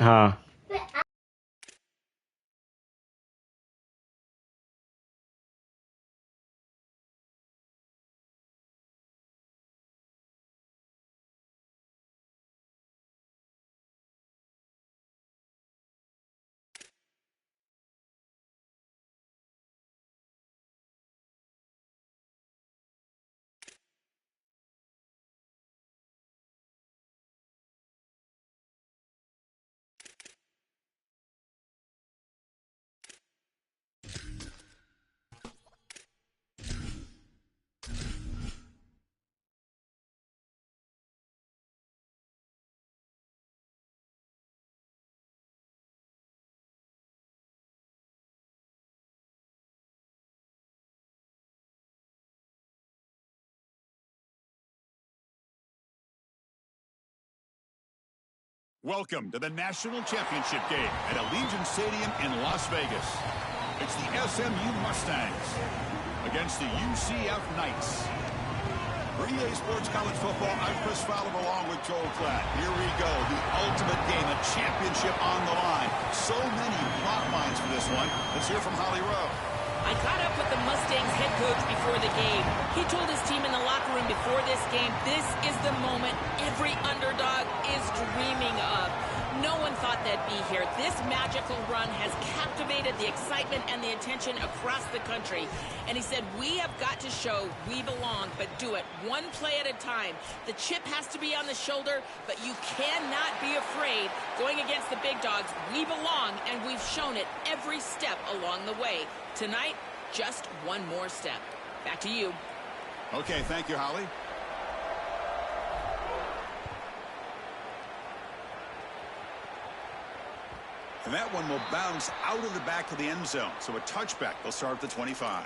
हाँ. Welcome to the National Championship game at Allegiant Stadium in Las Vegas. It's the SMU Mustangs against the UCF Knights. For EA Sports College Football, I'm Chris Fowler along with Joel Klatt. Here we go, the ultimate game, a championship on the line. So many plot lines for this one. Let's hear from Holly Rowe. I caught up with the Mustangs head coach before the game. He told his team in the locker room before this game, this is the moment every underdog is dreaming of. No one thought they'd be here. This magical run has captivated the excitement and the attention across the country. And he said, we have got to show we belong, but do it one play at a time. The chip has to be on the shoulder, but you cannot be afraid. Going against the big dogs, we belong, and we've shown it every step along the way. Tonight, just one more step. Back to you. Okay, thank you, Holly. And that one will bounce out of the back of the end zone. So a touchback. They'll start at the 25.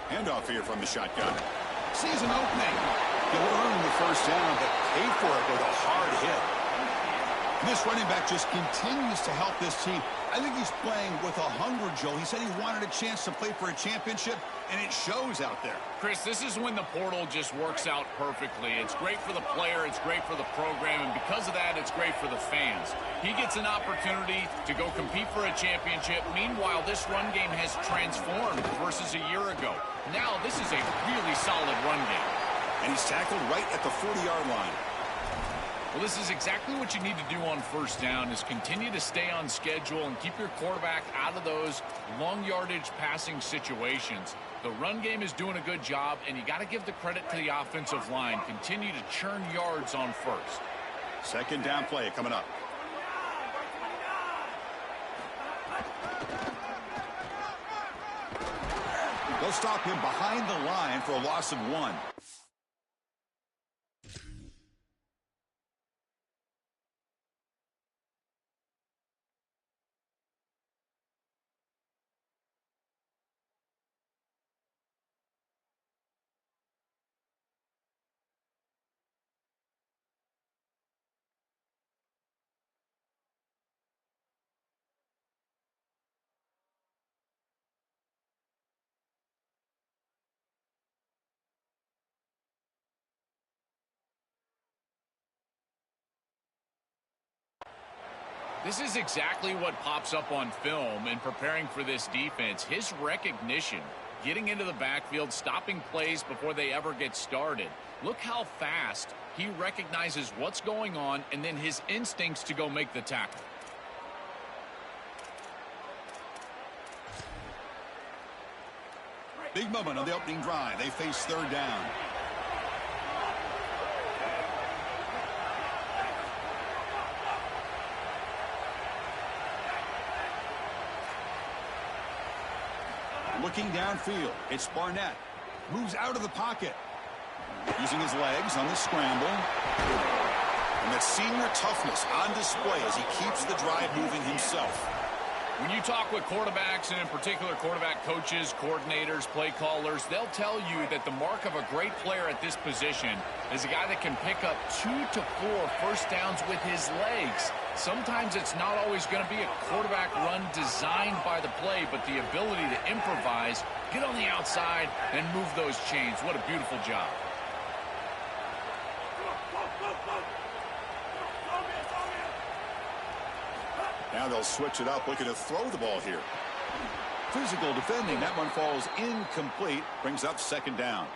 Handoff here from the shotgun. Sees an opening. He'll earn the first down, but pay for it with a hard hit. And this running back just continues to help this team. I think he's playing with a hunger, Joe. He said he wanted a chance to play for a championship, and it shows out there. Chris, this is when the portal just works out perfectly. It's great for the player, it's great for the program, and because of that, it's great for the fans. He gets an opportunity to go compete for a championship. Meanwhile, this run game has transformed versus a year ago. Now, this is a really solid run game. And he's tackled right at the 40-yard line. Well, this is exactly what you need to do on first down, is continue to stay on schedule and keep your quarterback out of those long yardage passing situations. The run game is doing a good job, and you got to give the credit to the offensive line. Continue to churn yards on first. Second down play coming up. They'll stop him behind the line for a loss of 1. This is exactly what pops up on film in preparing for this defense. His recognition, getting into the backfield, stopping plays before they ever get started. Look how fast he recognizes what's going on and then his instincts to go make the tackle. Big moment on the opening drive. They face third down. Looking downfield, it's Barnett. Moves out of the pocket. Using his legs on the scramble. And that senior toughness on display as he keeps the drive moving himself. When you talk with quarterbacks, and in particular quarterback coaches, coordinators, play callers, they'll tell you that the mark of a great player at this position is a guy that can pick up 2 to 4 first downs with his legs. Sometimes it's not always going to be a quarterback run designed by the play, but the ability to improvise, get on the outside, and move those chains. What a beautiful job. Now they'll switch it up, looking to throw the ball here. Physical defending. That one falls incomplete. Brings up second down.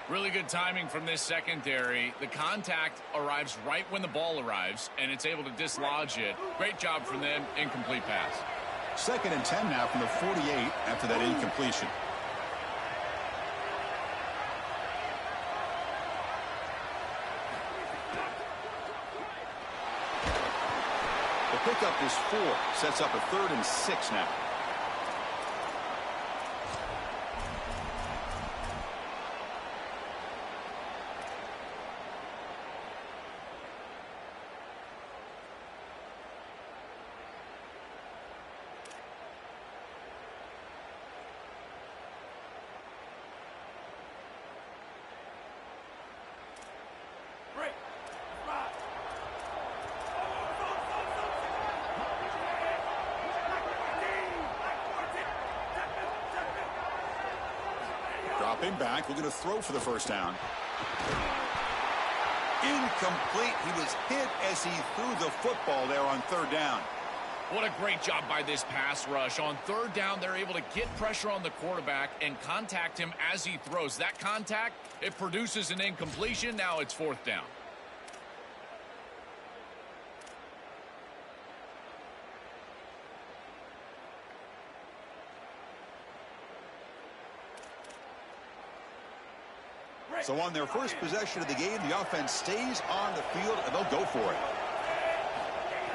Really good timing from this secondary. The contact arrives right when the ball arrives, and it's able to dislodge it. Great job from them. Incomplete pass. 2nd and 10 now from the 48 after that incompletion. The pickup is 4. Sets up a 3rd and 6 now. Dropping back, looking to throw for the first down. Incomplete. He was hit as he threw the football there on 3rd down. What a great job by this pass rush. On 3rd down, they're able to get pressure on the quarterback and contact him as he throws. That contact, it produces an incompletion. Now it's 4th down. So on their first possession of the game, the offense stays on the field, and they'll go for it.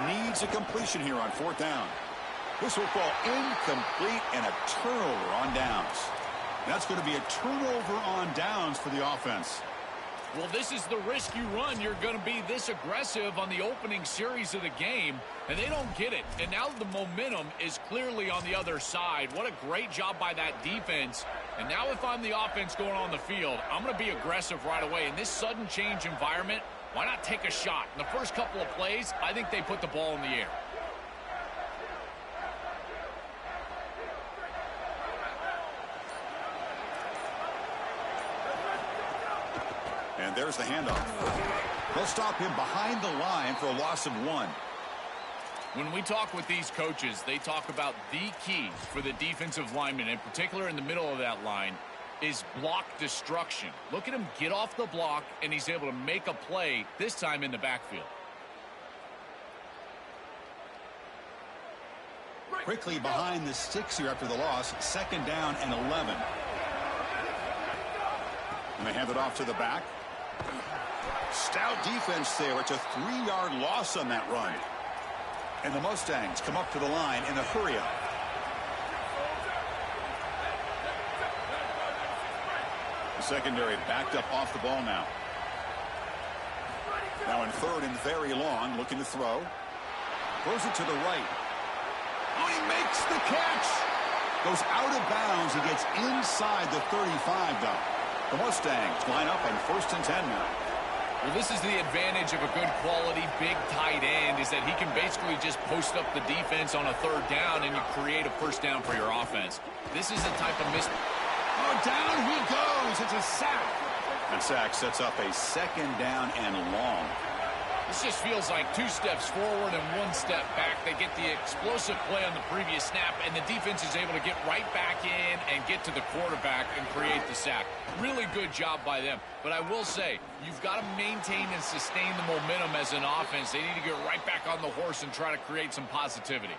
Needs a completion here on 4th down. This will fall incomplete and a turnover on downs. That's going to be a turnover on downs for the offense. Well, this is the risk you run. You're going to be this aggressive on the opening series of the game, and they don't get it. And now the momentum is clearly on the other side. What a great job by that defense. And now if I'm the offense going on the field, I'm going to be aggressive right away. In this sudden change environment, why not take a shot? In the first couple of plays, I think they put the ball in the air. And there's the handoff. They'll stop him behind the line for a loss of 1. When we talk with these coaches, they talk about the key for the defensive lineman, in particular in the middle of that line, is block destruction. Look at him get off the block, and he's able to make a play, this time in the backfield. Quickly behind the sticks here after the loss. 2nd down and 11. And they hand it off to the back. Stout defense there. It's a 3-yard loss on that run. And the Mustangs come up to the line in a hurry-up. The secondary backed up off the ball now. Now in 3rd and very long, looking to throw. Throws it to the right. Oh, he makes the catch. Goes out of bounds. He gets inside the 35, though. The Mustangs line up on 1st and 10 now. Well, this is the advantage of a good quality big tight end, is that he can basically just post up the defense on a 3rd down and you create a first down for your offense. This is the type of Oh, down he goes. It's a sack. That sack sets up a 2nd down and long. This just feels like 2 steps forward and 1 step back. They get the explosive play on the previous snap, and the defense is able to get right back in and get to the quarterback and create the sack. Really good job by them. But I will say, you've got to maintain and sustain the momentum as an offense. They need to get right back on the horse and try to create some positivity.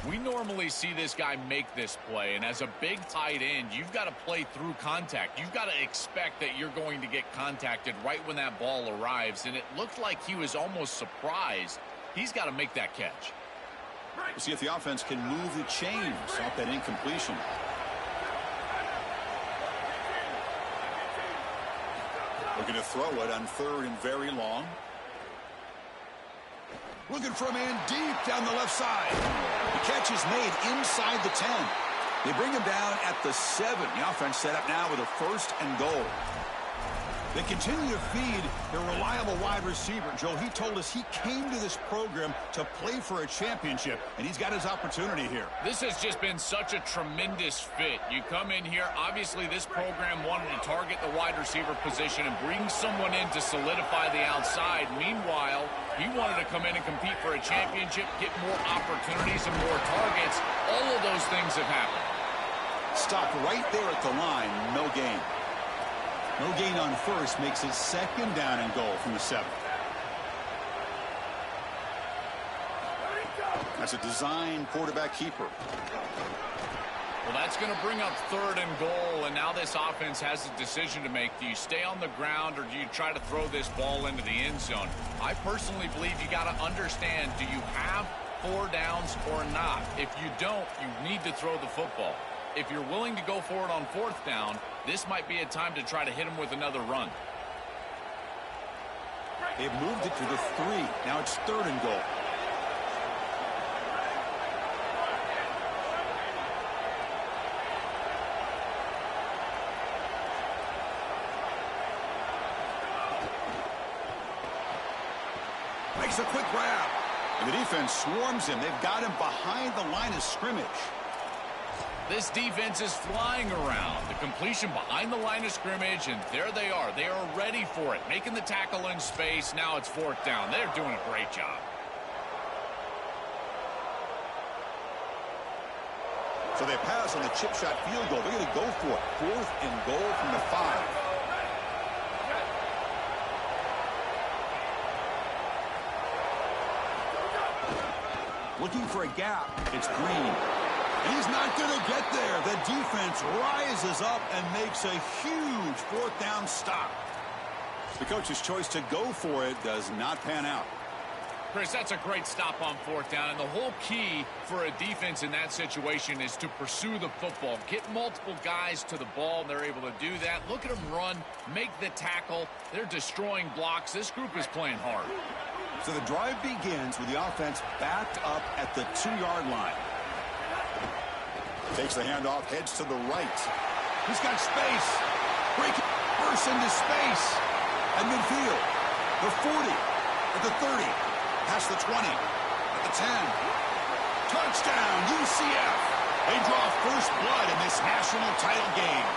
We normally see this guy make this play, and as a big tight end, you've got to play through contact. You've got to expect that you're going to get contacted right when that ball arrives, and it looked like he was almost surprised. He's got to make that catch. We'll see if the offense can move the chains off that incompletion. Looking to throw it on 3rd and very long. Looking for a man deep down the left side. catch is made inside the 10. They bring him down at the 7. The offense set up now with a 1st and goal. They continue to feed their reliable wide receiver. Joe, he told us he came to this program to play for a championship, and he's got his opportunity here. This has just been such a tremendous fit. You come in here, obviously this program wanted to target the wide receiver position and bring someone in to solidify the outside. Meanwhile, he wanted to come in and compete for a championship, get more opportunities and more targets. All of those things have happened. Stopped right there at the line, no gain. No gain on 1st makes it 2nd down and goal from the 7. That's a design quarterback keeper. Well, that's going to bring up 3rd and goal, and now this offense has a decision to make. Do you stay on the ground or do you try to throw this ball into the end zone? I personally believe you got to understand, do you have 4 downs or not? If you don't, you need to throw the football. If you're willing to go for it on 4th down, this might be a time to try to hit him with another run. They've moved it to the 3. Now it's 3rd and goal. Makes a quick grab. And the defense swarms him. They've got him behind the line of scrimmage. This defense is flying around. The completion behind the line of scrimmage, and there they are. They are ready for it. Making the tackle in space. Now it's 4th down. They're doing a great job. So they pass on the chip shot field goal. They're going to go for it. 4th and goal from the 5. Looking for a gap. It's Green. He's not going to get there. The defense rises up and makes a huge 4th down stop. The coach's choice to go for it does not pan out. Chris, that's a great stop on 4th down, and the whole key for a defense in that situation is to pursue the football. Get multiple guys to the ball, and they're able to do that. Look at them run, make the tackle. They're destroying blocks. This group is playing hard. So the drive begins with the offense backed up at the 2-yard line. Takes the handoff, heads to the right. He's got space. Breaking burst into space. At midfield. The 40. At the 30. Past the 20. At the 10. Touchdown, UCF. They draw first blood in this national title game.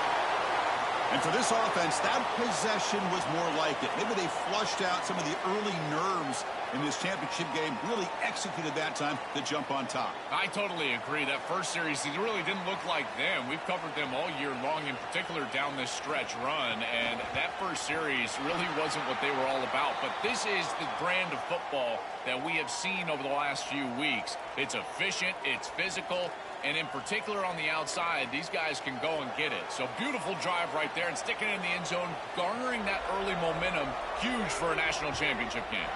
And for this offense, that possession was more like it. Maybe they flushed out some of the early nerves in this championship game, really executed that time to jump on top. I totally agree. That first series, it really didn't look like them. We've covered them all year long, in particular down this stretch run, and that first series really wasn't what they were all about. But this is the brand of football that we have seen over the last few weeks. It's efficient, it's physical, and in particular on the outside, these guys can go and get it. So beautiful drive right there and sticking it in the end zone, garnering that early momentum, huge for a national championship game.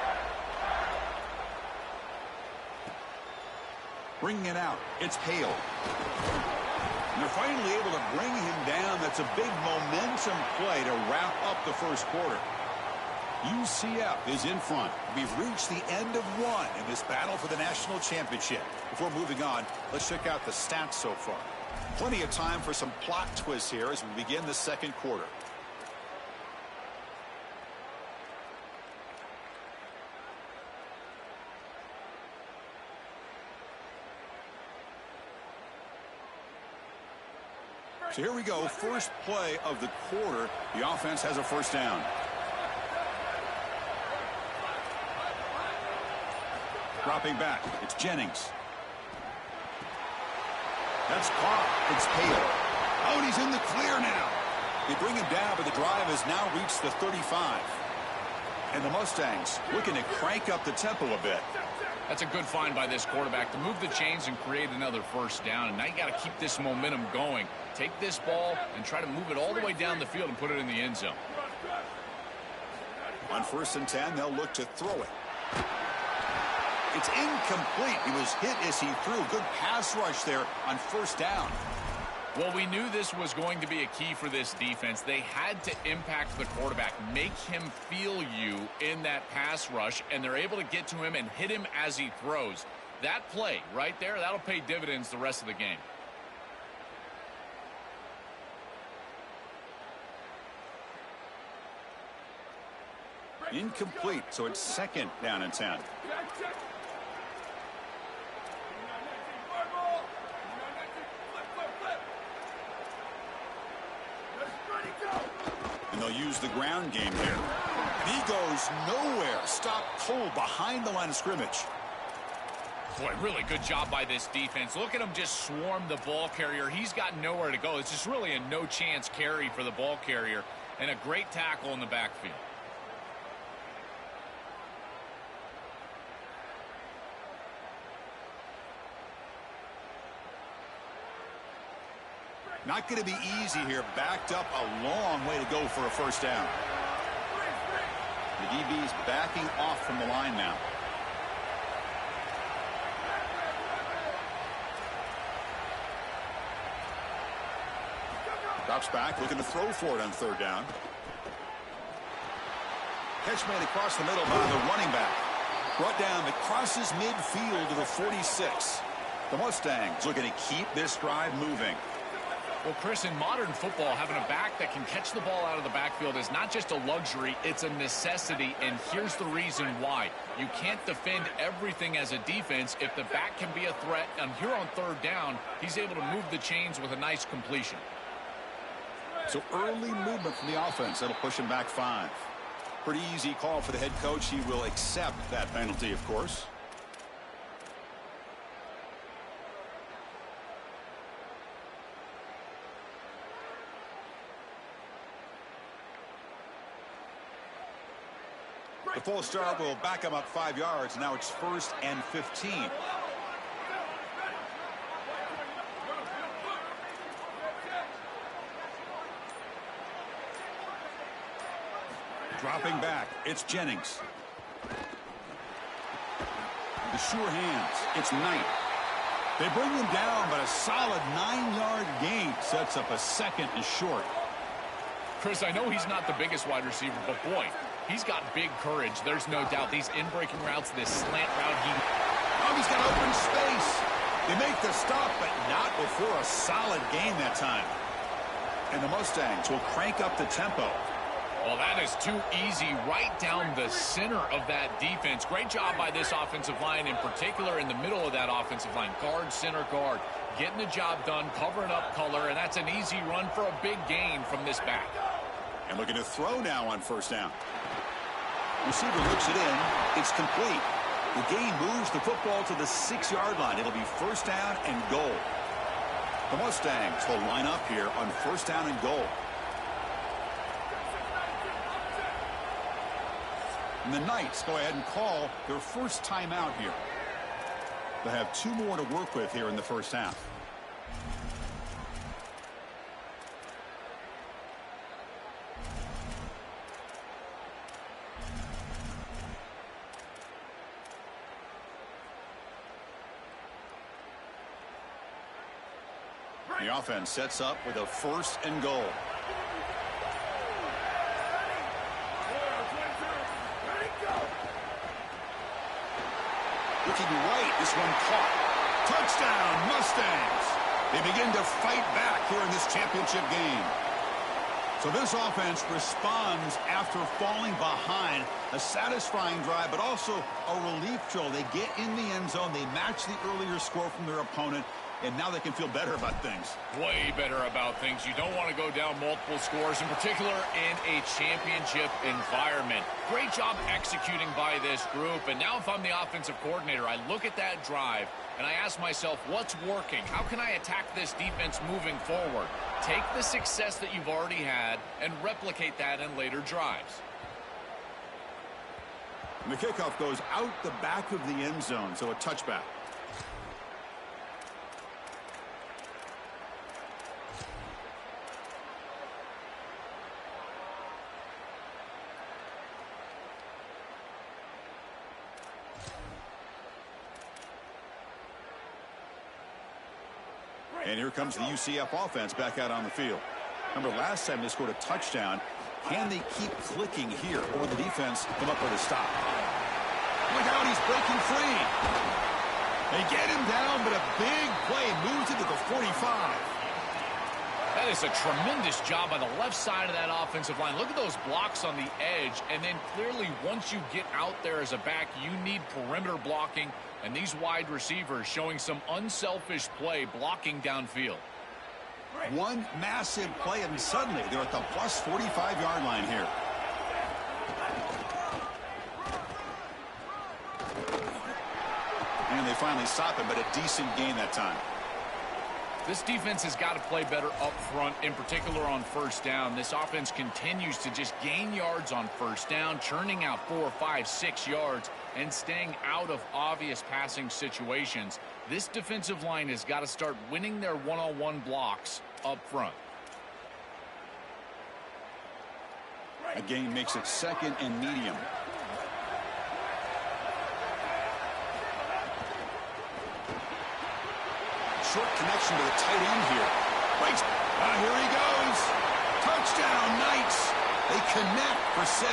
Bringing it out, it's Hale. And they're finally able to bring him down. That's a big momentum play to wrap up the first quarter. UCF is in front. We've reached the end of one in this battle for the national championship. Before moving on, let's check out the stats so far. Plenty of time for some plot twists here as we begin the second quarter. So here we go, first play of the quarter. The offense has a first down. Dropping back, it's Jennings. That's caught, it's Hale. Oh, and he's in the clear now. They bring him down, but the drive has now reached the 35. And the Mustangs looking to crank up the tempo a bit. That's a good find by this quarterback to move the chains and create another first down. And now you got to keep this momentum going. Take this ball and try to move it all the way down the field and put it in the end zone. On 1st and 10, they'll look to throw it. It's incomplete. He was hit as he threw. Good pass rush there on first down. Well, we knew this was going to be a key for this defense. They had to impact the quarterback, make him feel you in that pass rush, and they're able to get to him and hit him as he throws. That play right there, that'll pay dividends the rest of the game. Incomplete, so it's 2nd down and 10. And they'll use the ground game here. And he goes nowhere. Stopped cold behind the line of scrimmage. Boy, really good job by this defense. Look at him just swarm the ball carrier. He's got nowhere to go. It's just really a no-chance carry for the ball carrier. And a great tackle in the backfield. Not going to be easy here. Backed up a long way to go for a first down. The DB's backing off from the line now. Drops back, looking to throw for it on 3rd down. Catch made across the middle by the running back. Brought down, it crosses midfield to the 46. The Mustangs looking to keep this drive moving. Well, Chris, in modern football, having a back that can catch the ball out of the backfield is not just a luxury, it's a necessity, and here's the reason why. You can't defend everything as a defense if the back can be a threat, and here on 3rd down, he's able to move the chains with a nice completion. So early movement from the offense. That'll push him back 5. Pretty easy call for the head coach. He will accept that penalty, of course. The full start will back him up 5 yards. Now it's 1st and 15. Dropping back, it's Jennings. The sure hands, it's Knight. They bring him down, but a solid 9-yard gain sets up a 2nd and short. Chris, I know he's not the biggest wide receiver, but boy, he's got big courage. There's no doubt. These in-breaking routes, this slant route, he's got open space. They make the stop, but not before a solid gain that time. And the Mustangs will crank up the tempo. Well, that is too easy right down the center of that defense. Great job by this offensive line, in particular in the middle of that offensive line. Guard, center, guard. Getting the job done, covering up color, and that's an easy run for a big gain from this back. And looking to throw now on 1st down. Receiver looks it in. It's complete. The gain moves the football to the 6-yard line. It'll be 1st down and goal. The Mustangs will line up here on 1st down and goal. And the Knights go ahead and call their first timeout here. They'll have 2 more to work with here in the first half. The offense sets up with a 1st and goal. Looking right, this one caught. Touchdown, Mustangs. They begin to fight back here in this championship game. So this offense responds after falling behind. A satisfying drive, but also a relief drill. They get in the end zone. They match the earlier score from their opponent. And now they can feel better about things. Way better about things. You don't want to go down multiple scores, in particular in a championship environment. Great job executing by this group. And now if I'm the offensive coordinator, I look at that drive and I ask myself, what's working? How can I attack this defense moving forward? Take the success that you've already had and replicate that in later drives. And the kickoff goes out the back of the end zone, so a touchback. And here comes the UCF offense back out on the field. Remember, last time they scored a touchdown. Can they keep clicking here, or the defense come up with a stop? Look out, he's breaking free. They get him down, but a big play moves it to the 45. That is a tremendous job by the left side of that offensive line. Look at those blocks on the edge. And then clearly once you get out there as a back, you need perimeter blocking. And these wide receivers showing some unselfish play blocking downfield. One massive play, and suddenly they're at the plus 45-yard line here. And they finally stop it, but a decent gain that time. This defense has got to play better up front, in particular on first down. This offense continues to just gain yards on first down, churning out 4, 5, 6 yards, and staying out of obvious passing situations. This defensive line has got to start winning their one-on-one blocks up front. A gain makes it second and medium. Short connection to the tight end here. Breaks. Here he goes. Touchdown, Knights. They connect for 6.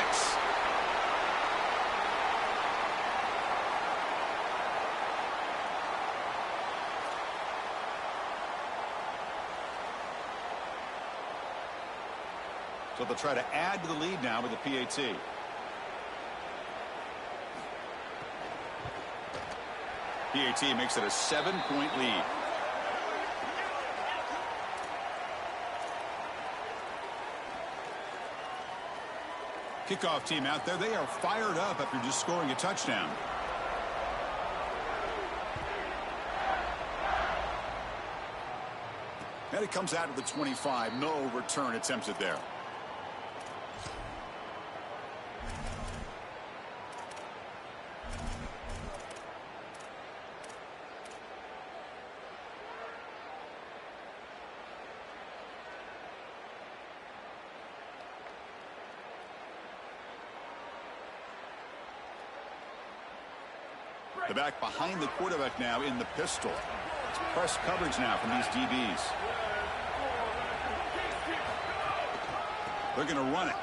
So they'll try to add to the lead now with the PAT. PAT makes it a 7-point lead. Kickoff team out there. They are fired up after just scoring a touchdown. And it comes out of the 25. No return attempted there. The back behind the quarterback now in the pistol. It's press coverage now from these DBs. They're going to run it.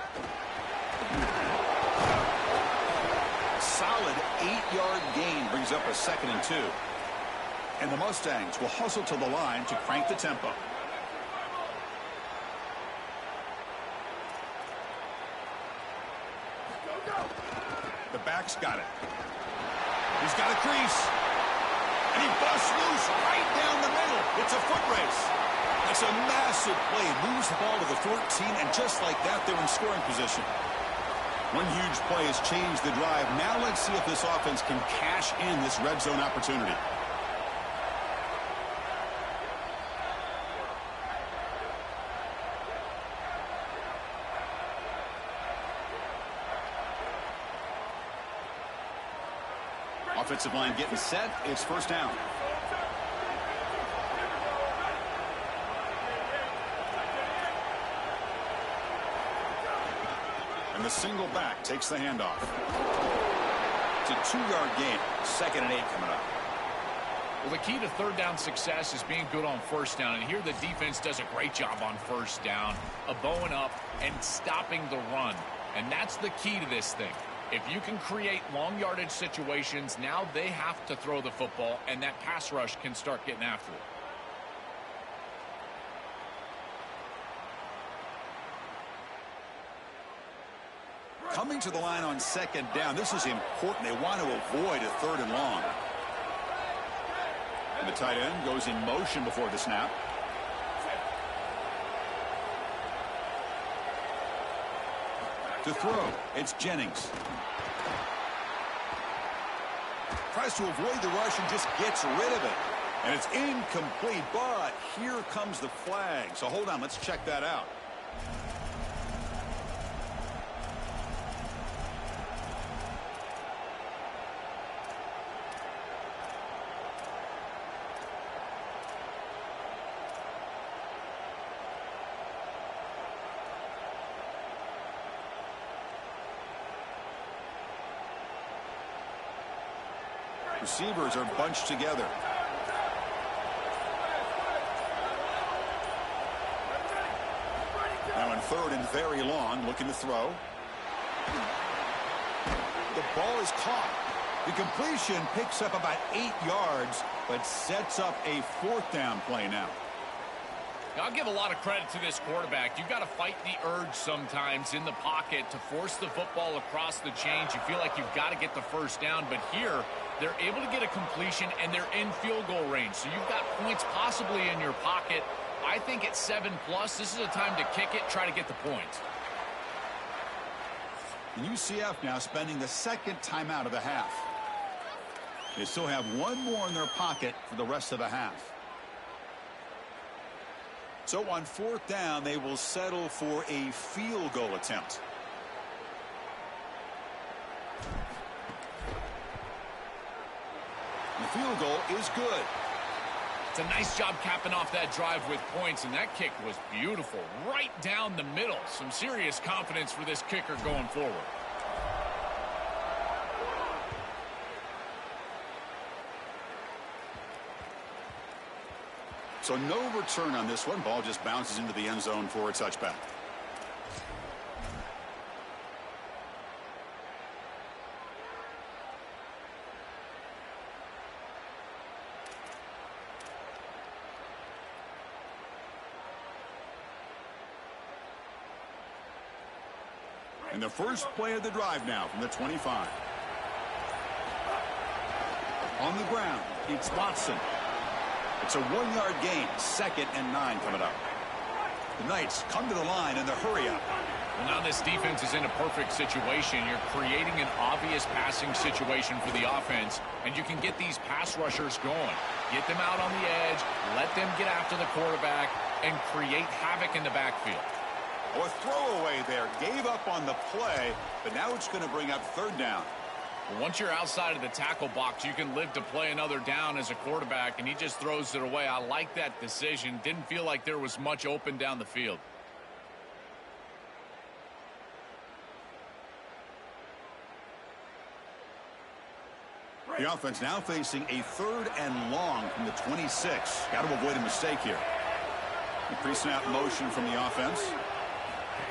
Solid 8-yard gain brings up a 2nd and 2. And the Mustangs will hustle to the line to crank the tempo. The back's got it. He's got a crease. And he busts loose right down the middle. It's a foot race. That's a massive play. Moves the ball to the 14, and just like that, they're in scoring position. One huge play has changed the drive. Now let's see if this offense can cash in this red zone opportunity. Offensive line getting set. It's first down. And the single back takes the handoff. It's a 2-yard gain. 2nd and 8 coming up. Well, the key to third down success is being good on first down. And here the defense does a great job on first down, bowing up and stopping the run. And that's the key to this thing. If you can create long yardage situations, now they have to throw the football, and that pass rush can start getting after it. Coming to the line on 2nd down, this is important. They want to avoid a 3rd and long. And the tight end goes in motion before the snap. To throw, it's Jennings. Tries to avoid the rush and just gets rid of it. And it's incomplete, but here comes the flag. So hold on, let's check that out. Receivers are bunched together. Now in 3rd and very long, looking to throw. The ball is caught. The completion picks up about 8 yards, but sets up a 4th down play now. I'll give a lot of credit to this quarterback. You've got to fight the urge sometimes in the pocket to force the football across the chains. You feel like you've got to get the first down, but here they're able to get a completion and they're in field goal range. So you've got points possibly in your pocket. I think at 7+, this is a time to kick it, try to get the points. The UCF now spending the 2nd timeout of the half. They still have 1 more in their pocket for the rest of the half. So on 4th down, they will settle for a field goal attempt. The field goal is good. It's a nice job capping off that drive with points, and that kick was beautiful. Right down the middle. Some serious confidence for this kicker going forward. So no return on this one. Ball just bounces into the end zone for a touchback. And the first play of the drive now from the 25. On the ground, it's Watson. It's a 1-yard gain, 2nd and 9 coming up. The Knights come to the line in the hurry up. Well, now this defense is in a perfect situation. You're creating an obvious passing situation for the offense, and you can get these pass rushers going. Get them out on the edge, let them get after the quarterback, and create havoc in the backfield. Oh, a throwaway there. Gave up on the play, but now it's going to bring up 3rd down. Well, once you're outside of the tackle box, you can live to play another down as a quarterback, and he just throws it away. I like that decision. Didn't feel like there was much open down the field. The offense now facing a 3rd and long from the 26. Got to avoid a mistake here. A pre-snap motion from the offense.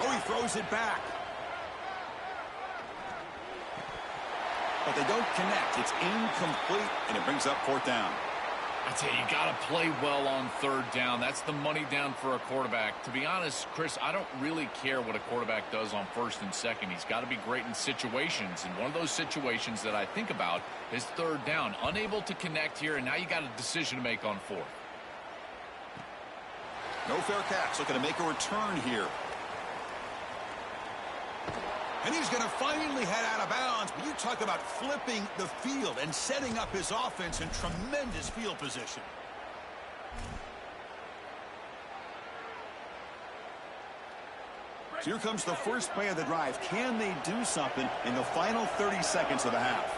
Oh, he throws it back. But they don't connect. It's incomplete, and it brings up 4th down. I tell you, you got to play well on 3rd down. That's the money down for a quarterback. To be honest, Chris, I don't really care what a quarterback does on 1st and 2nd. He's got to be great in situations, and one of those situations that I think about is 3rd down. Unable to connect here, and now you got a decision to make on 4th. No fair catch. Looking to make a return here. And he's going to finally head out of bounds. But you talk about flipping the field and setting up his offense in tremendous field position. So here comes the first play of the drive. Can they do something in the final 30 seconds of the half?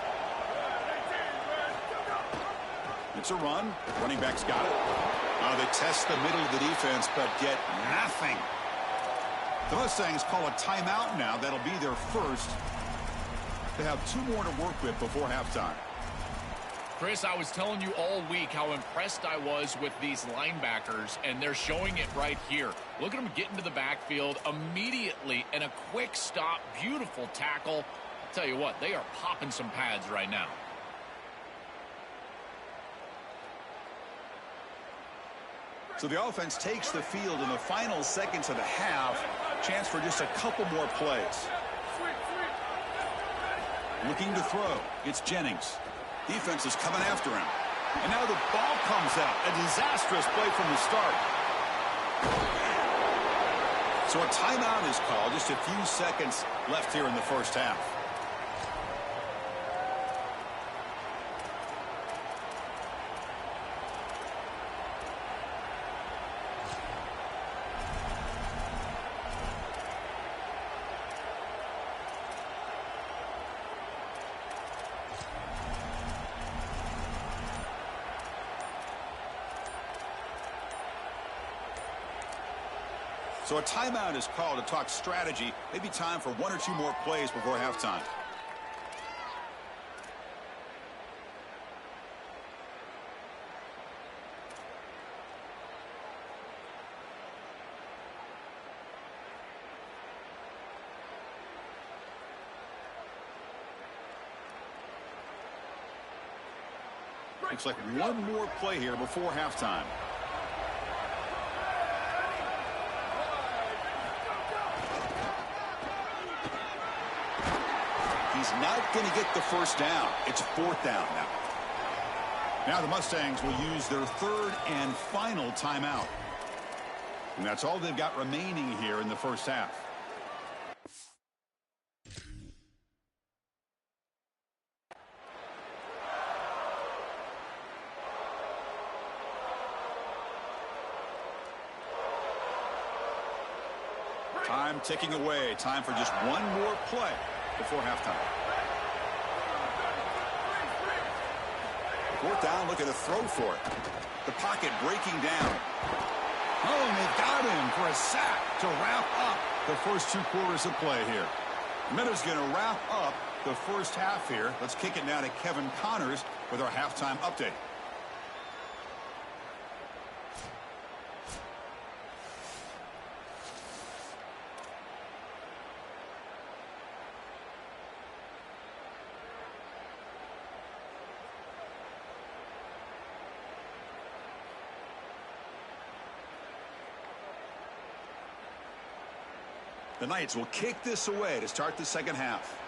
It's a run. The running back's got it. They test the middle of the defense, but get nothing. The Mustangs call a timeout now. That'll be their first. They have 2 more to work with before halftime. Chris, I was telling you all week how impressed I was with these linebackers, and they're showing it right here. Look at them get into the backfield immediately, and a quick stop, beautiful tackle. I'll tell you what, they are popping some pads right now. So the offense takes the field in the final seconds of the half. Chance for just a couple more plays. Looking to throw. It's Jennings. Defense is coming after him. And now the ball comes out. A disastrous play from the start. So a timeout is called. Just a few seconds left here in the first half. So a timeout is called to talk strategy. Maybe time for 1 or 2 more plays before halftime. Looks like one more play here before halftime. He's not going to get the first down. It's 4th down now. Now the Mustangs will use their 3rd and final timeout. And that's all they've got remaining here in the first half. Time ticking away. Time for just one more play before halftime. 4th down, looking to throw for it. The pocket breaking down. Oh, and they've got him for a sack to wrap up the first 2 quarters of play here. Minnows going to wrap up the first half here. Let's kick it now to Kevin Connors with our halftime update. The Knights will kick this away to start the second half.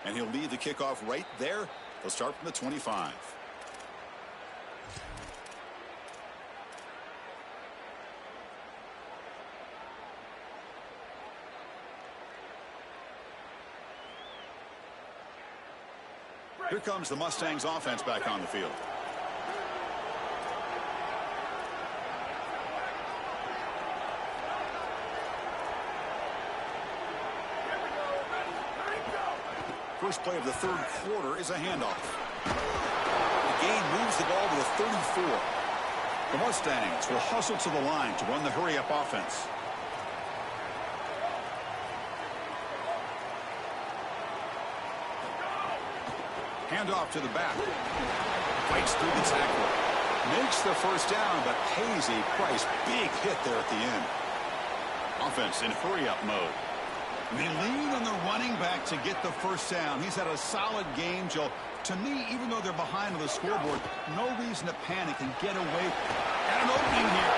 And he'll lead the kickoff right there. They'll start from the 25. Here comes the Mustangs offense back on the field. First play of the 3rd quarter is a handoff. The gain moves the ball to the 34. The Mustangs will hustle to the line to run the hurry-up offense. Handoff to the back. Fights through the tackle. Makes the first down, but pays a price. Big hit there at the end. Offense in hurry-up mode. They lean on the running back to get the first down. He's had a solid game, Joe. To me, even though they're behind on the scoreboard, no reason to panic and get away. And an opening here.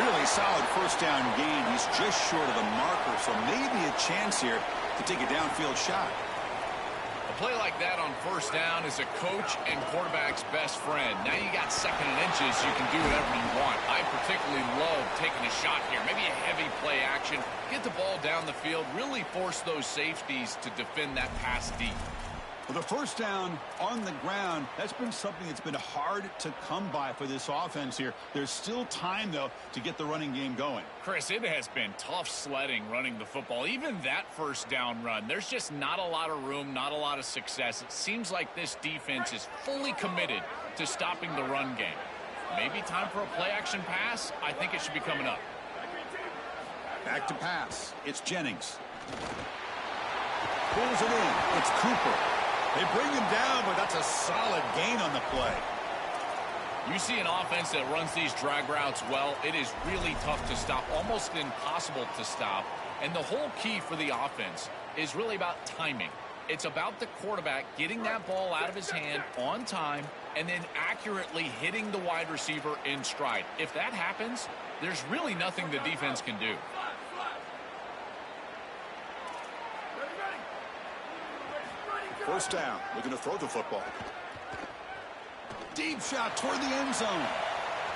Really solid first down gain. He's just short of the marker, so maybe a chance here to take a downfield shot. A play like that on first down is a coach and quarterback's best friend. Now you got 2nd and inches, you can do whatever you want. I particularly love taking a shot here. Maybe a heavy play action. Get the ball down the field. Really force those safeties to defend that pass deep. Well, the first down on the ground, that's been something that's been hard to come by for this offense here. There's still time, though, to get the running game going. Chris, it has been tough sledding running the football. Even that first down run, there's just not a lot of room, not a lot of success. It seems like this defense is fully committed to stopping the run game. Maybe time for a play-action pass? I think it should be coming up. Back to pass. It's Jennings. Pulls it in. It's Cooper. They bring him down, but that's a solid gain on the play. You see an offense that runs these drag routes well, it is really tough to stop, almost impossible to stop. And the whole key for the offense is really about timing. It's about the quarterback getting that ball out of his hand on time and then accurately hitting the wide receiver in stride. If that happens, there's really nothing the defense can do. First down, looking to throw the football. Deep shot toward the end zone.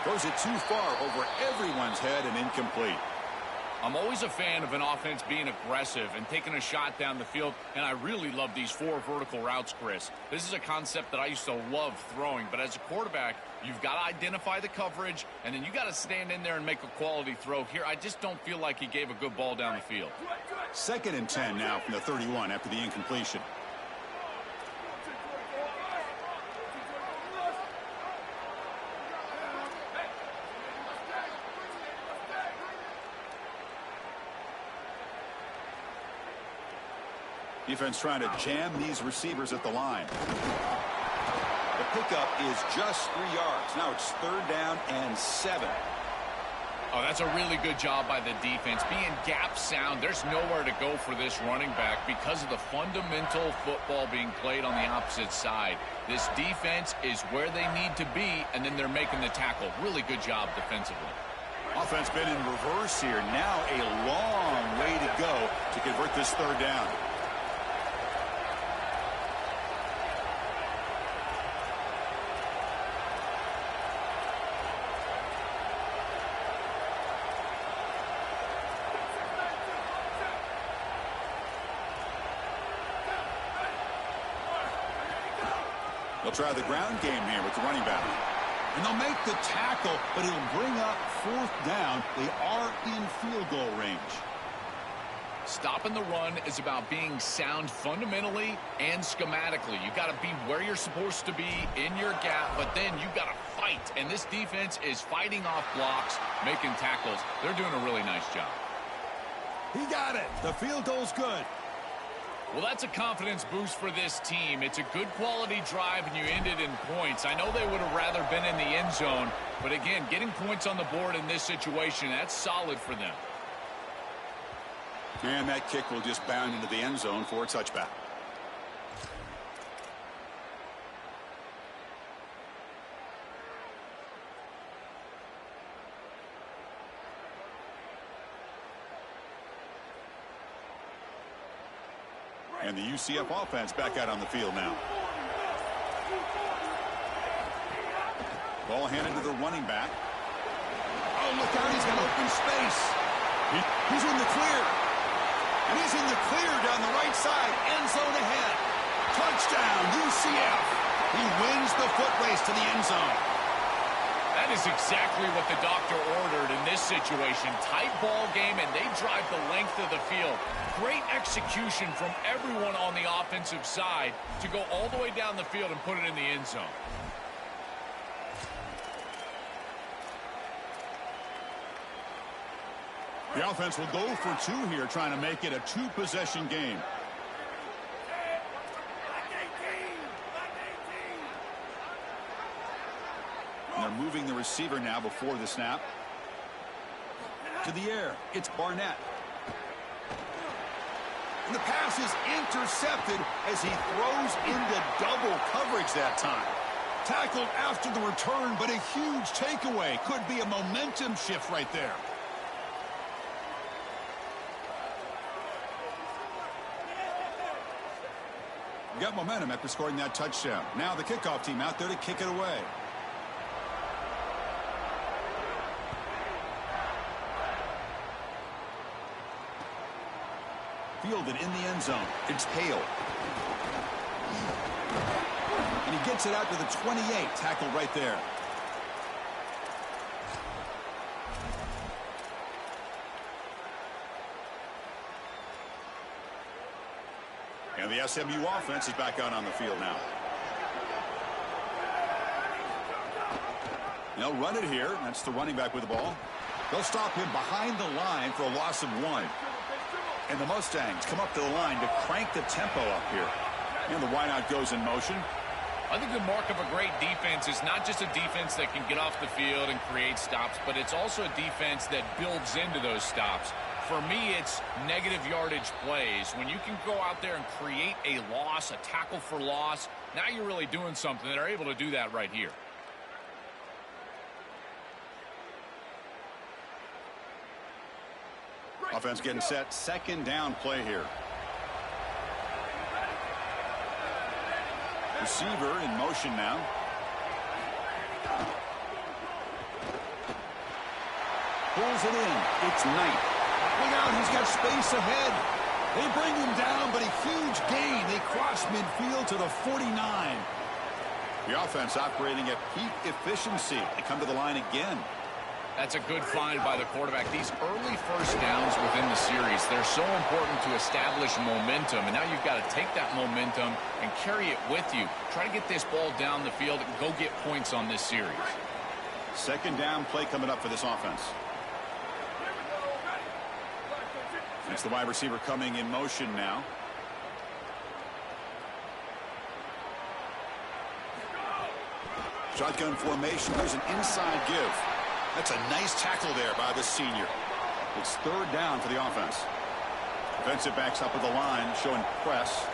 Throws it too far over everyone's head and incomplete. I'm always a fan of an offense being aggressive and taking a shot down the field, and I really love these 4 vertical routes, Chris. This is a concept that I used to love throwing, but as a quarterback, you've got to identify the coverage, and then you got to stand in there and make a quality throw. Here, I just don't feel like he gave a good ball down the field. 2nd and 10 now from the 31 after the incompletion. Defense trying to jam these receivers at the line. The pickup is just 3 yards. Now it's 3rd down and 7. Oh, that's a really good job by the defense. Being gap sound, there's nowhere to go for this running back because of the fundamental football being played on the opposite side. This defense is where they need to be, and then they're making the tackle. Really good job defensively. Offense been in reverse here. Now a long way to go to convert this third down. They'll try the ground game here with the running back. And they'll make the tackle, but it'll bring up fourth down. They are in field goal range. Stopping the run is about being sound fundamentally and schematically. You got to be where you're supposed to be in your gap, but then you got to fight. And this defense is fighting off blocks, making tackles. They're doing a really nice job. He got it. The field goal's good. Well, that's a confidence boost for this team. It's a good quality drive, and you ended in points. I know they would have rather been in the end zone, but again, getting points on the board in this situation, that's solid for them. And that kick will just bound into the end zone for a touchback. And the UCF offense back out on the field now. Ball handed to the running back. Oh, look out, he's got open space. He's in the clear. And he's in the clear down the right side. End zone ahead. Touchdown, UCF. He wins the foot race to the end zone. That is exactly what the doctor ordered in this situation. Tight ball game, and they drive the length of the field. Great execution from everyone on the offensive side to go all the way down the field and put it in the end zone. The offense will go for two here, trying to make it a two-possession game. And they're moving the receiver now before the snap. To the air, it's Barnett. And the pass is intercepted as he throws into double coverage that time. Tackled after the return, but a huge takeaway. Could be a momentum shift right there. Got momentum after scoring that touchdown. Now the kickoff team out there to kick it away. Fielded in the end zone. It's Hale. And he gets it out to the 28. Tackled right there. And the SMU offense is back out on the field now. They'll run it here. That's the running back with the ball. They'll stop him behind the line for a loss of 1. And the Mustangs come up to the line to crank the tempo up here. And the wideout goes in motion. I think the mark of a great defense is not just a defense that can get off the field and create stops, but it's also a defense that builds into those stops. For me, it's negative yardage plays. When you can go out there and create a loss, a tackle for loss, now you're really doing something. They're able to do that right here. Offense getting set. Second down play here. Receiver in motion now. Pulls it in. It's Knight. Look out, he's got space ahead. They bring him down, but a huge gain. They cross midfield to the 49. The offense operating at peak efficiency. They come to the line again. That's a good find by the quarterback. These early first downs within the series, they're so important to establish momentum. And now you've got to take that momentum and carry it with you. Try to get this ball down the field and go get points on this series. Second down play coming up for this offense. It's the wide receiver coming in motion now. Shotgun formation. There's an inside give. That's a nice tackle there by the senior. It's third down for the offense. Defensive backs up at the line, showing press.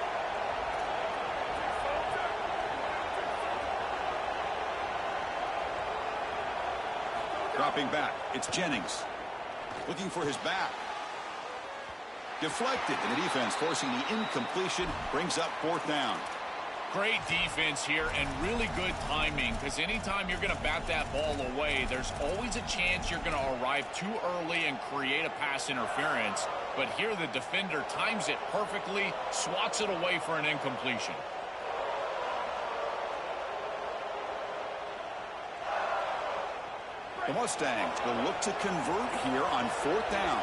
Dropping back, it's Jennings. Looking for his back. Deflected, and the defense forcing the incompletion brings up fourth down. Great defense here and really good timing, because anytime you're going to bat that ball away, there's always a chance you're going to arrive too early and create a pass interference. But here the defender times it perfectly, swats it away for an incompletion. The Mustangs will look to convert here on fourth down.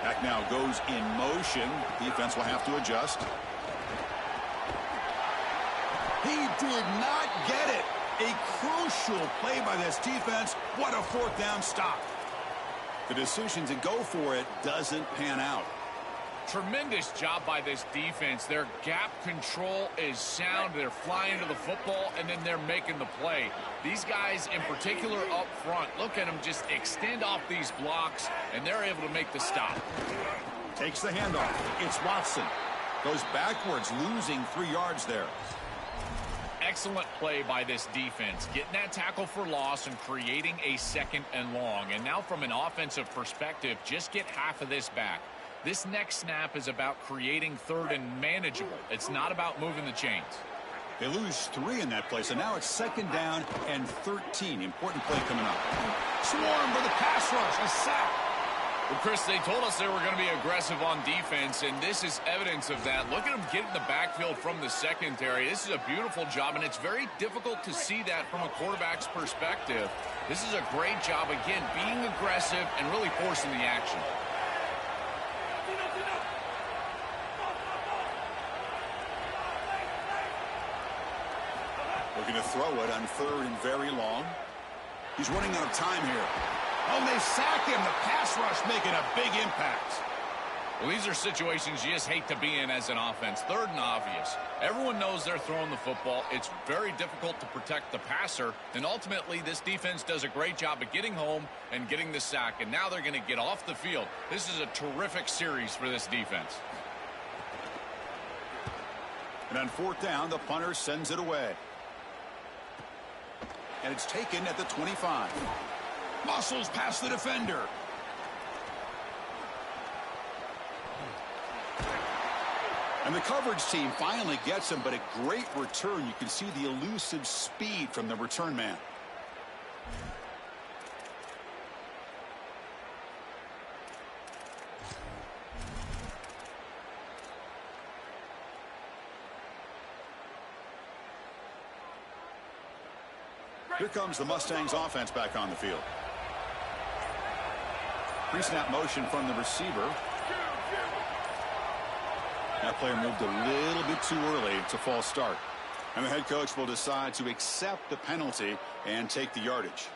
Back now goes in motion. Defense will have to adjust. He did not get it. A crucial play by this defense. What a fourth down stop. The decision to go for it doesn't pan out. Tremendous job by this defense. Their gap control is sound. They're flying to the football, and then they're making the play. These guys in particular up front, look at them just extend off these blocks, and they're able to make the stop. Takes the handoff. It's Watson. Goes backwards, losing 3 yards there. Excellent play by this defense, getting that tackle for loss and creating a second and long. And now from an offensive perspective, just get half of this back. This next snap is about creating third and manageable. It's not about moving the chains. They lose 3 in that play, so now it's second down and 13. Important play coming up. Swarm for the pass rush, a sack. Well, Chris, they told us they were going to be aggressive on defense, and this is evidence of that. Look at them get in the backfield from the secondary. This is a beautiful job, and it's very difficult to see that from a quarterback's perspective. This is a great job, again, being aggressive and really forcing the action. Looking to throw it on third and very long. He's running out of time here. Oh, and they sack him. The pass rush making a big impact. Well, these are situations you just hate to be in as an offense. Third and obvious. Everyone knows they're throwing the football. It's very difficult to protect the passer. And ultimately, this defense does a great job of getting home and getting the sack. And now they're going to get off the field. This is a terrific series for this defense. And on fourth down, the punter sends it away. And it's taken at the 25. Muscles past the defender. And the coverage team finally gets him, but a great return. You can see the elusive speed from the return man. Here comes the Mustangs offense back on the field. Pre-snap motion from the receiver. That player moved a little bit too early. It's a false start. And the head coach will decide to accept the penalty and take the yardage.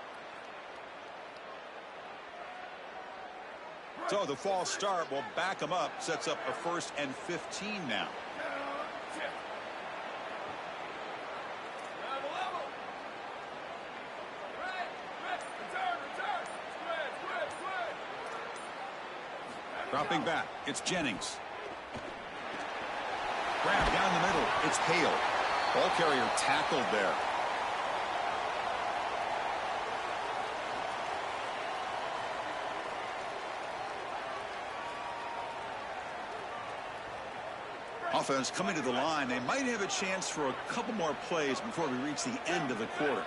So the false start will back him up. Sets up a 1st and 15 now. Dropping back, it's Jennings. Grab down the middle, it's Hale. Ball carrier tackled there. Offense coming to the line. They might have a chance for a couple more plays before we reach the end of the quarter.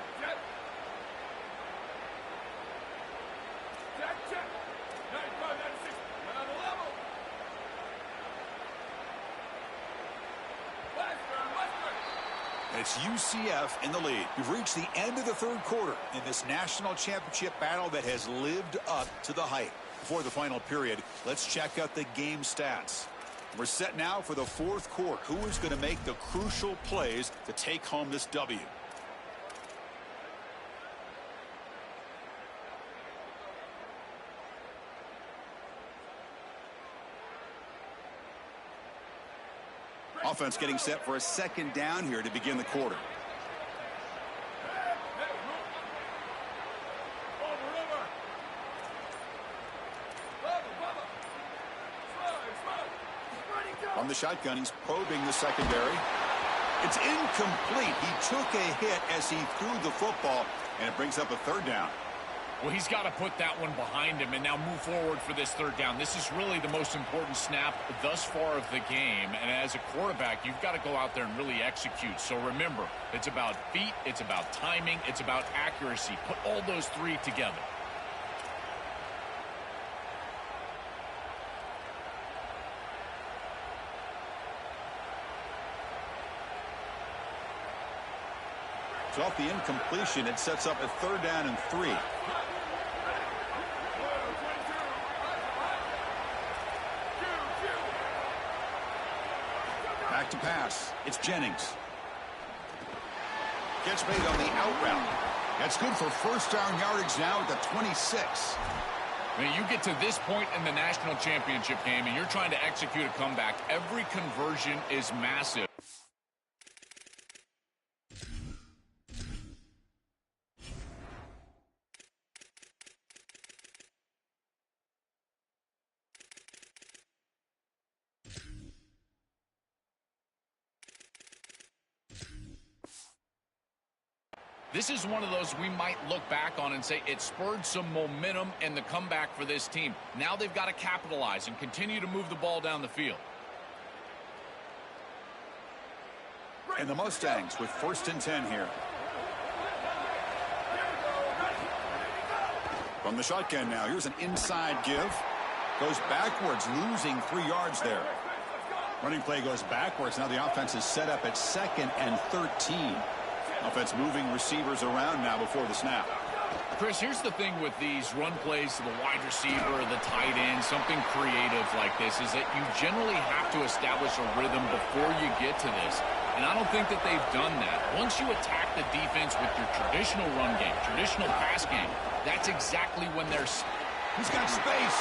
It's UCF in the lead. We've reached the end of the third quarter in this national championship battle that has lived up to the hype. Before the final period, let's check out the game stats. We're set now for the fourth quarter. Who is going to make the crucial plays to take home this W? Offense getting set for a second down here to begin the quarter. On the shotgun, he's probing the secondary. It's incomplete. He took a hit as he threw the football, and it brings up a third down. Well, he's got to put that one behind him and now move forward for this third down. This is really the most important snap thus far of the game. And as a quarterback, you've got to go out there and really execute. So remember, it's about feet, it's about timing, it's about accuracy. Put all those three together. So off the incompletion, it sets up a third down and 3. Back to pass. It's Jennings. Gets made on the out route. That's good for first down yardage now at the 26. I mean, you get to this point in the national championship game and you're trying to execute a comeback. Every conversion is massive. This is one of those we might look back on and say it spurred some momentum in the comeback for this team. Now they've got to capitalize and continue to move the ball down the field. And the Mustangs with 1st and 10 here. From the shotgun now, here's an inside give. Goes backwards, losing 3 yards there. Running play goes backwards. Now the offense is set up at 2nd and 13. Offense moving receivers around now before the snap. Chris, here's the thing with these run plays to the wide receiver, the tight end, something creative like this, is that you generally have to establish a rhythm before you get to this. And I don't think that they've done that. Once you attack the defense with your traditional run game, traditional pass game, that's exactly when there's... He's got space.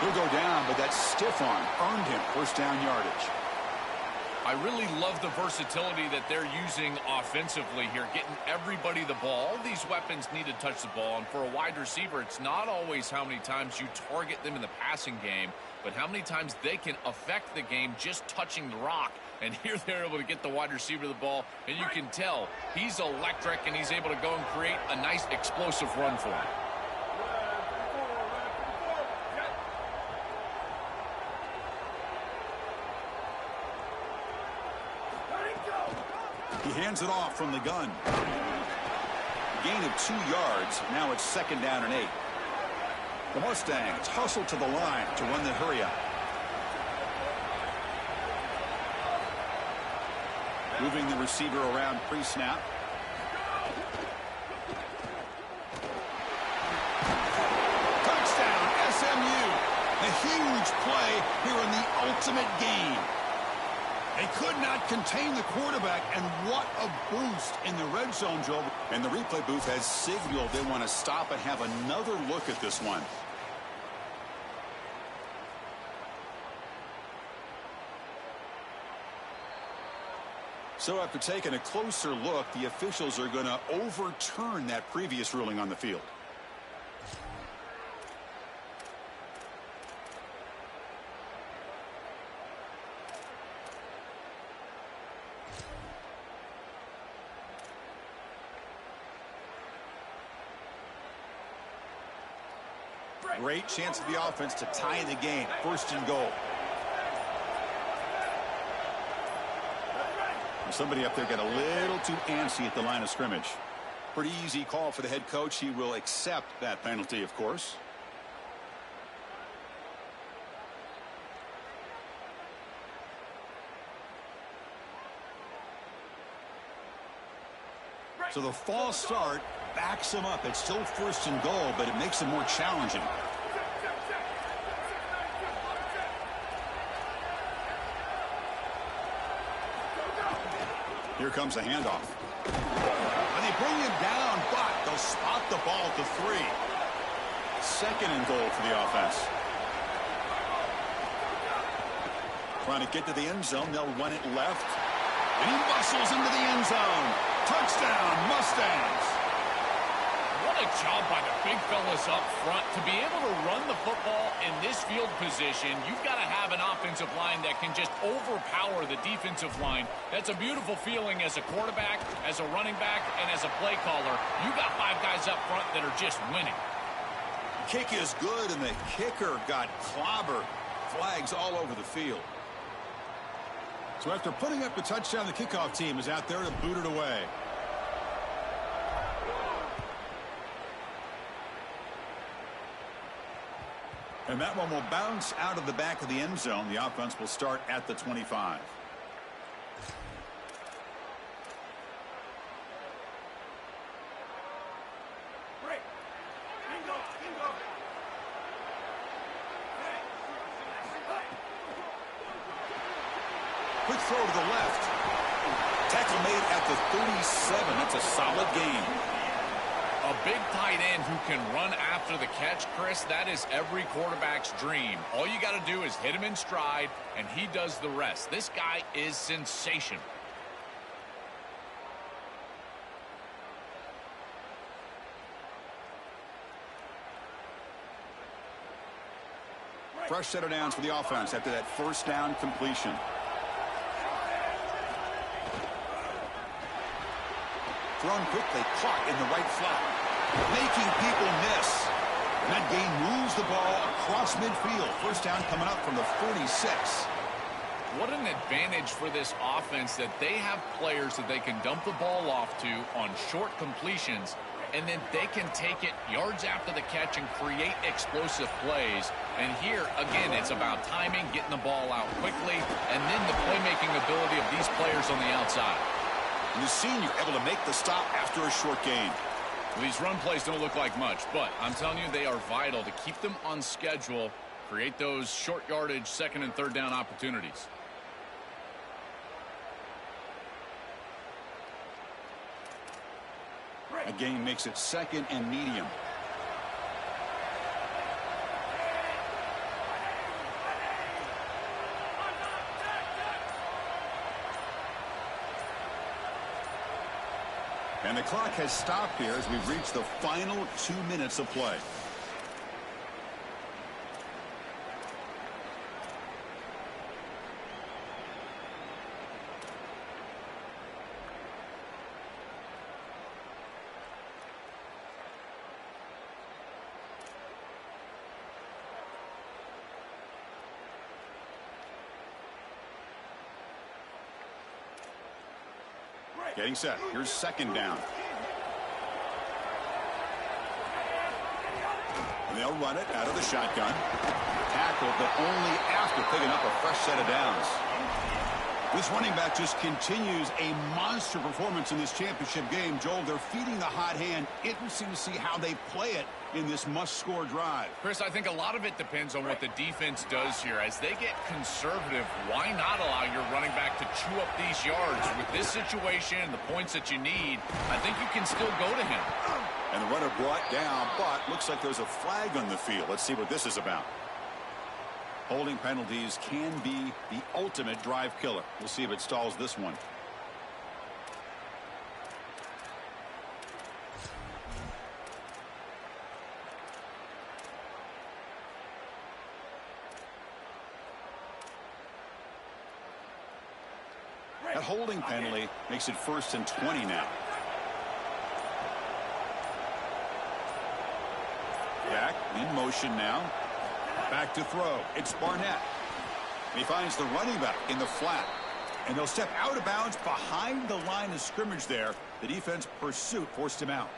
He'll go down, but that stiff arm earned him first down yardage. I really love the versatility that they're using offensively here, getting everybody the ball. All these weapons need to touch the ball, and for a wide receiver, it's not always how many times you target them in the passing game, but how many times they can affect the game just touching the rock. And here they're able to get the wide receiver the ball, and you can tell he's electric, and he's able to go and create a nice explosive run for him. He hands it off from the gun. Gain of 2 yards. Now it's 2nd down and 8. The Mustangs hustle to the line to run the hurry up. Moving the receiver around pre-snap. Touchdown, SMU. A huge play here in the ultimate game. They could not contain the quarterback, and what a boost in the red zone, Joe. And the replay booth has signaled they want to stop and have another look at this one. So after taking a closer look, the officials are going to overturn that previous ruling on the field. Great chance of the offense to tie the game. 1st and goal. Somebody up there got a little too antsy at the line of scrimmage. Pretty easy call for the head coach. He will accept that penalty, of course. So the false start backs him up. It's still 1st and goal, but it makes it more challenging. Here comes a handoff. And they bring him down, but they'll spot the ball to 3. 2nd and goal for the offense. Trying to get to the end zone. They'll run it left. And he muscles into the end zone. Touchdown, Mustangs. What a job by the big fellas up front. To be able to run the football in this field position, you've got to have an offensive line that can just overpower the defensive line. That's a beautiful feeling as a quarterback, as a running back, and as a play caller. You got 5 guys up front that are just winning. Kick is good, and the kicker got clobbered. Flags all over the field. So after putting up the touchdown, the kickoff team is out there to boot it away. And that one will bounce out of the back of the end zone. The offense will start at the 25. Quick throw to the left. Tackle made at the 37. That's a solid gain. A big tight end who can run after the catch, Chris, that is every quarterback's dream. All you got to do is hit him in stride, and he does the rest. This guy is sensational. Fresh set of downs for the offense after that first down completion. Thrown quickly, caught in the right flat, making people miss. And that gain moves the ball across midfield. First down coming up from the 46. What an advantage for this offense that they have players that they can dump the ball off to on short completions, and then they can take it yards after the catch and create explosive plays. And here, again, it's about timing, getting the ball out quickly, and then the playmaking ability of these players on the outside. And the senior able to make the stop after a short gain. Well, these run plays don't look like much, but I'm telling you, they are vital to keep them on schedule, create those short yardage second and third down opportunities. A gain makes it second and medium. And the clock has stopped here as we've reached the final 2 minutes of play. Getting set. Here's second down. And they'll run it out of the shotgun. Tackled, but only after picking up a fresh set of downs. This running back just continues a monster performance in this championship game. Joel, they're feeding the hot hand. Interesting to see how they play it in this must-score drive. Chris, I think a lot of it depends on what the defense does here. As they get conservative, why not allow your running back to chew up these yards? With this situation and the points that you need, I think you can still go to him. And the runner brought down, but looks like there's a flag on the field. Let's see what this is about. Holding penalties can be the ultimate drive killer. We'll see if it stalls this one. That holding penalty makes it 1st and 20 now. Back in motion now. Back to throw. It's Barnett. He finds the running back in the flat. And they'll step out of bounds behind the line of scrimmage there. The defense pursuit forced him out.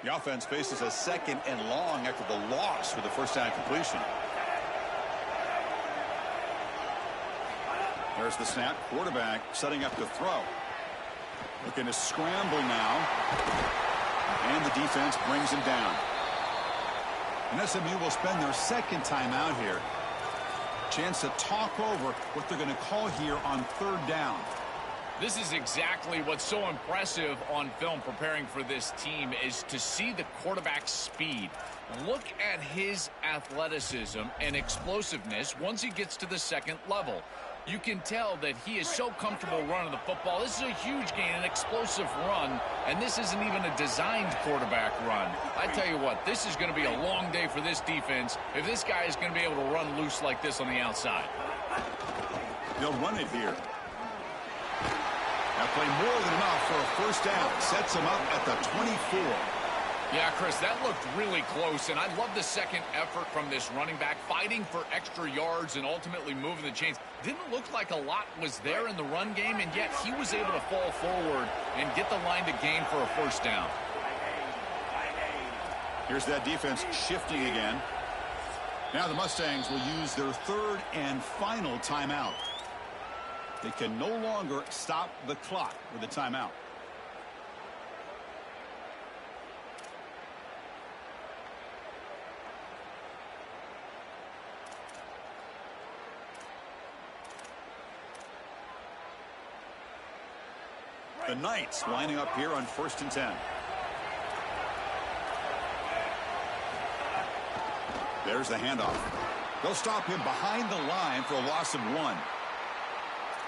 The offense faces a 2nd and long after the loss for the first down completion. There's the snap. Quarterback setting up to throw. Looking to scramble now. And the defense brings him down. And SMU will spend their second timeout here. Chance to talk over what they're going to call here on third down. This is exactly what's so impressive on film preparing for this team is to see the quarterback's speed. Look at his athleticism and explosiveness once he gets to the second level. You can tell that he is so comfortable running the football. This is a huge gain, an explosive run, and this isn't even a designed quarterback run. I tell you what, this is going to be a long day for this defense if this guy is going to be able to run loose like this on the outside. They'll run it here. That play more than enough for a first down. Sets him up at the 24. Yeah, Chris, that looked really close, and I love the second effort from this running back, fighting for extra yards and ultimately moving the chains. Didn't look like a lot was there in the run game, and yet he was able to fall forward and get the line to gain for a first down. Here's that defense shifting again. Now the Mustangs will use their third and final timeout. They can no longer stop the clock with a timeout. The Knights lining up here on 1st and 10. There's the handoff. They'll stop him behind the line for a loss of 1.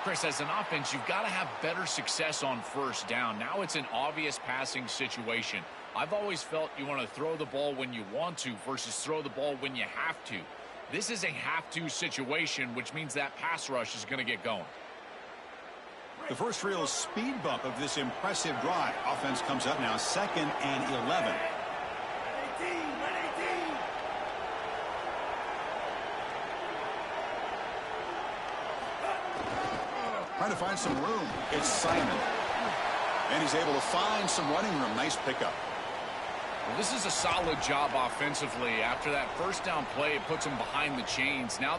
Chris, as an offense, you've got to have better success on first down. Now it's an obvious passing situation. I've always felt you want to throw the ball when you want to versus throw the ball when you have to. This is a have-to situation, which means that pass rush is going to get going. The first real speed bump of this impressive drive. Offense comes up now 2nd and 11. Trying to find some room. It's Simon. And he's able to find some running room. Nice pickup. Well, this is a solid job offensively. After that first down play, it puts him behind the chains. Now